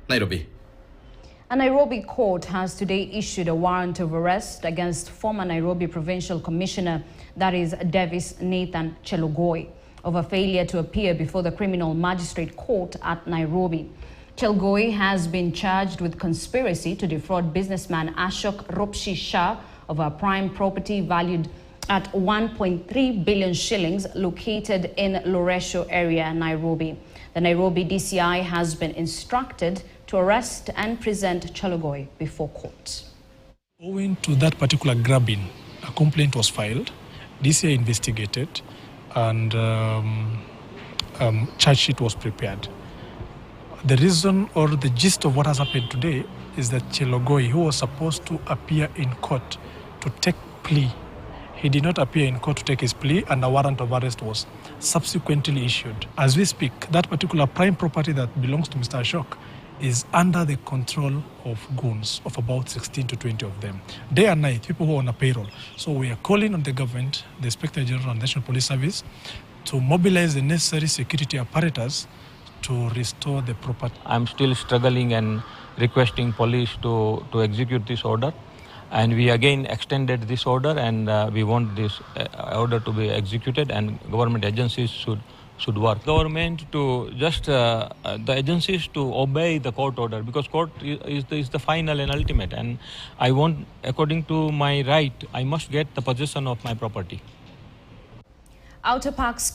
Nairobi. A Nairobi court has today issued a warrant of arrest against former Nairobi Provincial Commissioner, that is Davis Nathan Chelogoi, over failure to appear before the Criminal Magistrate Court at Nairobi. Chelogoi has been charged with conspiracy to defraud businessman Ashok Ropshi Shah of a prime property valued at 1.3 billion shillings located in Loresho area, Nairobi. The Nairobi DCI has been instructed to arrest and present Chelogoi before court. Owing to that particular grabbing, a complaint was filed, DCI investigated, and charge sheet was prepared. The reason or the gist of what has happened today is that Chelogoi, who was supposed to appear in court to take plea, he did not appear in court to take his plea, and a warrant of arrest was subsequently issued. As we speak, that particular prime property that belongs to Mr. Ashok is under the control of goons, of about 16 to 20 of them. Day and night, people who are on a payroll. So we are calling on the government, the Inspector General and National Police Service, to mobilize the necessary security apparatus to restore the property. I'm still struggling and requesting police to execute this order. And we again extended this order, and we want this order to be executed, and government agencies should work. Government to just the agencies to obey the court order, because court is the final and ultimate, and I want, according to my right, I must get the possession of my property. Outer Parks